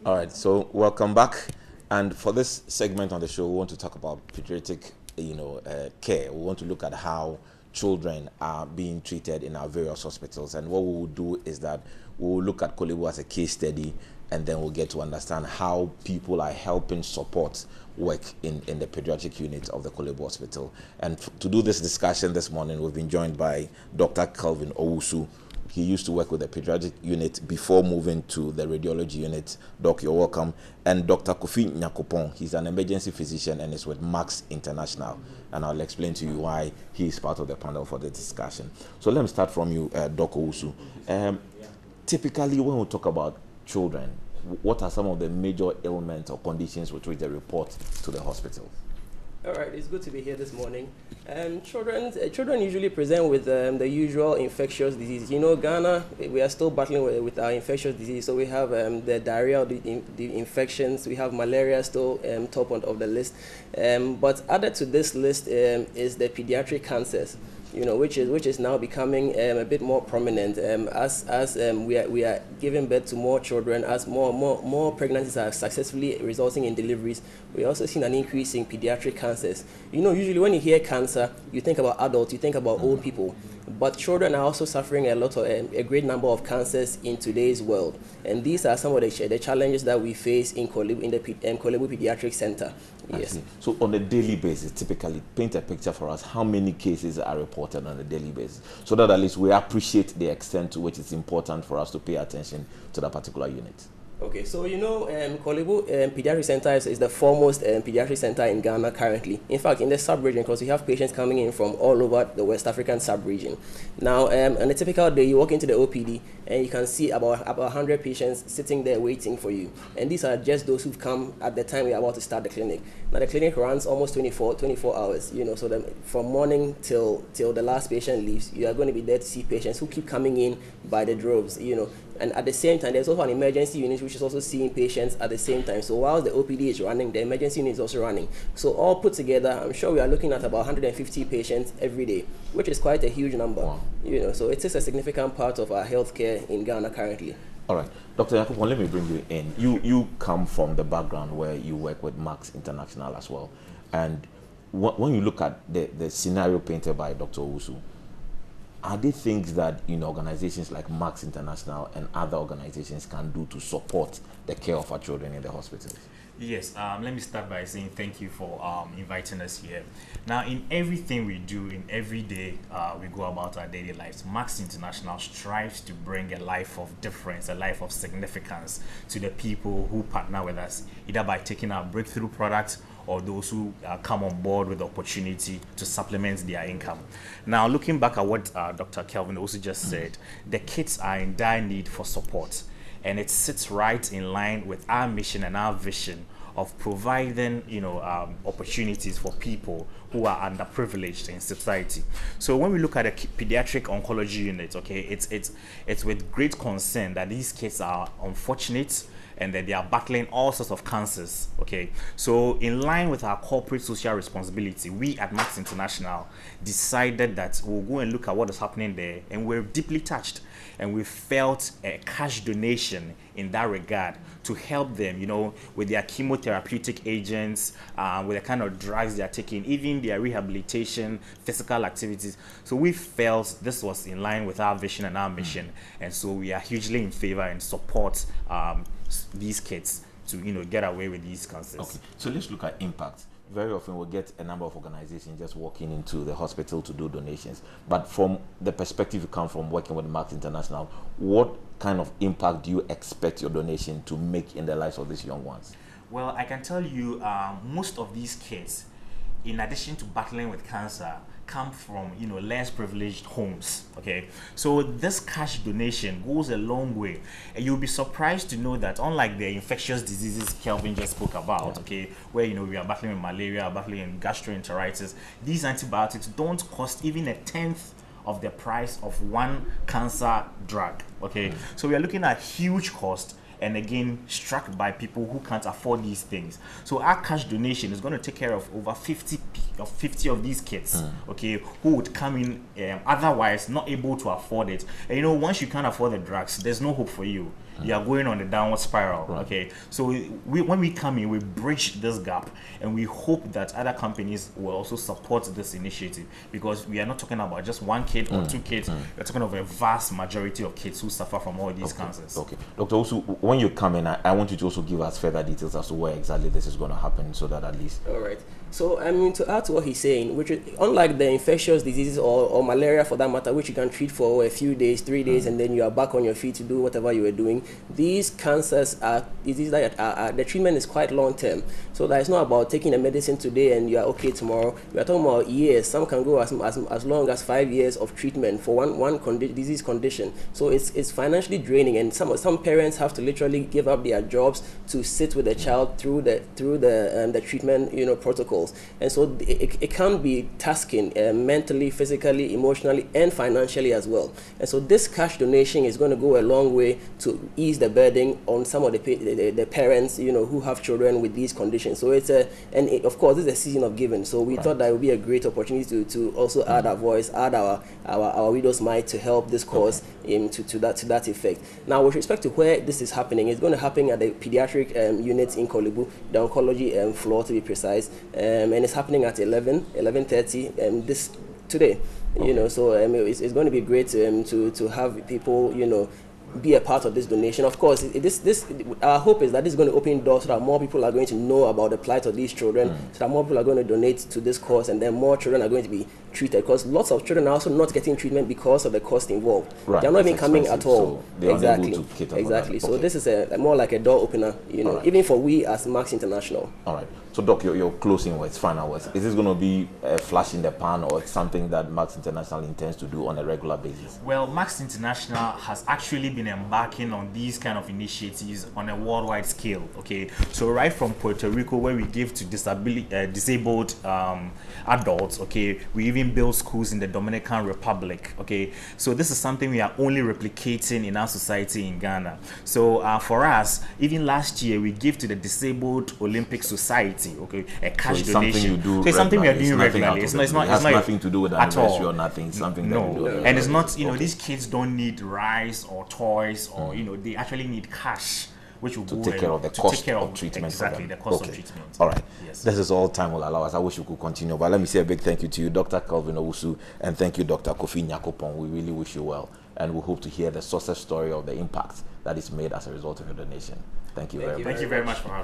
All right, so welcome back. And for this segment on the show, we want to talk about pediatric, care. We want to look at how children are being treated in our various hospitals. And what we will do is that we will look at Kolebu as a case study, and then we'll get to understand how people are helping support work in the pediatric unit of the Kolebu Hospital. And to do this discussion this morning, we've been joined by Dr. Kelvin Owusu. He used to work with the pediatric unit before moving to the radiology unit. Doc, you're welcome. And Dr. Kofi Nyakopon, he's an emergency physician and is with Max International. And I'll explain to you why he is part of the panel for the discussion. So let me start from you, Dr. Owusu. Typically, when we talk about children, what are some of the major ailments or conditions with which they report to the hospital? All right, it's good to be here this morning. Children usually present with the usual infectious disease. You know, Ghana, we are still battling with our infectious disease. So we have the diarrhea, the infections. We have malaria still top of the list. But added to this list is the pediatric cancers, which is now becoming a bit more prominent as we are giving birth to more children, as more pregnancies are successfully resulting in deliveries. We also seen an increase in pediatric cancers. Usually when you hear cancer, you think about adults, you think about old people, but children are also suffering a great number of cancers in today's world. And these are some of the challenges that we face in the Kolebu Pediatric Center. Yes. So on a daily basis, typically, paint a picture for us. How many cases are reported on a daily basis? So that at least we appreciate the extent to which it's important for us to pay attention to that particular unit. Okay, so Kolebu Pediatric Center is the foremost pediatric center in Ghana currently. In fact, in the sub-region, because we have patients coming in from all over the West African sub-region. Now, on a typical day, you walk into the OPD and you can see about 100 patients sitting there waiting for you. And these are just those who've come at the time we're about to start the clinic. Now, the clinic runs almost 24 hours, so from morning till the last patient leaves, you are going to be there to see patients who keep coming in by the droves, And at the same time, there's also an emergency unit which is also seeing patients at the same time. So while the OPD is running, the emergency unit is also running. So all put together, I'm sure we are looking at about 150 patients every day, which is quite a huge number. Wow. So it is a significant part of our healthcare in Ghana currently. All right, Dr. Yakupon, let me bring you in. You come from the background where you work with Max International as well. And when you look at the scenario painted by Dr. Owusu, are there things that organizations like Max International and other organizations can do to support the care of our children in the hospitals? Yes, let me start by saying thank you for inviting us here. Now, in everything we do, in every day we go about our daily lives, Max International strives to bring a life of difference, a life of significance to the people who partner with us, either by taking our breakthrough products or those who come on board with the opportunity to supplement their income. Now, looking back at what Dr. Kelvin also just said, the kids are in dire need for support, and it sits right in line with our mission and our vision of providing, opportunities for people who are underprivileged in society. So when we look at the pediatric oncology unit, okay, it's with great concern that these kids are unfortunate and that they are battling all sorts of cancers, okay? So in line with our corporate social responsibility, we at Max International decided that we'll go and look at what is happening there, and we're deeply touched, and we felt a cash donation in that regard to help them, with their chemotherapeutic agents, with the kind of drugs they are taking, even their rehabilitation, physical activities. So we felt this was in line with our vision and our mission, and so we are hugely in favor and support these kids to get away with these cancers. Okay, so let's look at impact. Very often we'll get a number of organizations just walking into the hospital to do donations. But from the perspective you come from working with Max International, what kind of impact do you expect your donation to make in the lives of these young ones? Well, I can tell you most of these kids, in addition to battling with cancer, come from less privileged homes. Okay, so this cash donation goes a long way, and you'll be surprised to know that unlike the infectious diseases Kelvin just spoke about, okay, where we are battling with malaria, battling with gastroenteritis, these antibiotics don't cost even a tenth of the price of one cancer drug. Okay, so we are looking at huge cost, and again struck by people who can't afford these things. So our cash donation is going to take care of over 50 of these kids, okay, who would come in otherwise not able to afford it. And once you can't afford the drugs, there's no hope for you. you are going on the downward spiral. Okay, so when we come in, we bridge this gap, and we hope that other companies will also support this initiative, because we are not talking about just one kid or 2 kids. We're talking of a vast majority of kids who suffer from all these cancers. Okay, Dr. Usu, when you come in, I want you to also give us further details as to where exactly this is going to happen, so that at least. All right. So, I mean, to add to what he's saying, which is, unlike the infectious diseases or malaria for that matter, which you can treat for a few days, 3 days, and then you are back on your feet to do whatever you were doing, these cancers are diseases that the treatment is quite long term. So that it's not about taking a medicine today and you are okay tomorrow. We are talking about years. Some can go as long as 5 years of treatment for one disease condition. So it's financially draining, and some parents have to literally give up their jobs to sit with the child through the treatment protocols. And so it can be tasking mentally, physically, emotionally, and financially as well. And so this cash donation is going to go a long way to ease the burden on some of the parents who have children with these conditions. So of course this is a season of giving. So we thought that it would be a great opportunity to also add our voice, add our widow's mite to help this cause to that effect. Now, with respect to where this is happening, it's going to happen at the pediatric unit in Kolebu, the oncology floor to be precise, and it's happening at 11:30 this today. So it's going to be great to have people be a part of this donation. Of course, our hope is that this is going to open doors so that more people are going to know about the plight of these children, so that more people are going to donate to this cause, and then more children are going to be treated, because lots of children are also not getting treatment because of the cost involved. Right. They're not even coming at all. So exactly. So this is more like a door opener, even for we as Max International. All right. So, Doc, your closing words, final words. Is this going to be a flash in the pan, or something that Max International intends to do on a regular basis? Well, Max International has actually been embarking on these kind of initiatives on a worldwide scale. Okay, so right from Puerto Rico, where we give to disabled adults. Okay, we even build schools in the Dominican Republic. Okay, so this is something we are only replicating in our society in Ghana. So for us, even last year, we give to the Disabled Olympic Society. Okay, a cash donation. So it's something we are doing regularly. It's not nothing to do with at all. Or nothing. It's something no. that we do. And it's not. These kids don't need rice or toys, or they actually need cash, which will to take care of the cost of treatment. Exactly, the cost of treatment. All right. Yes. This is all time will allow us. I wish we could continue, but let me say a big thank you to you, Dr. Kelvin Owusu, and thank you, Dr. Kofi Nyakopon. We really wish you well, and we hope to hear the success story of the impact that is made as a result of your donation. Thank you very much. Thank you very much for having me.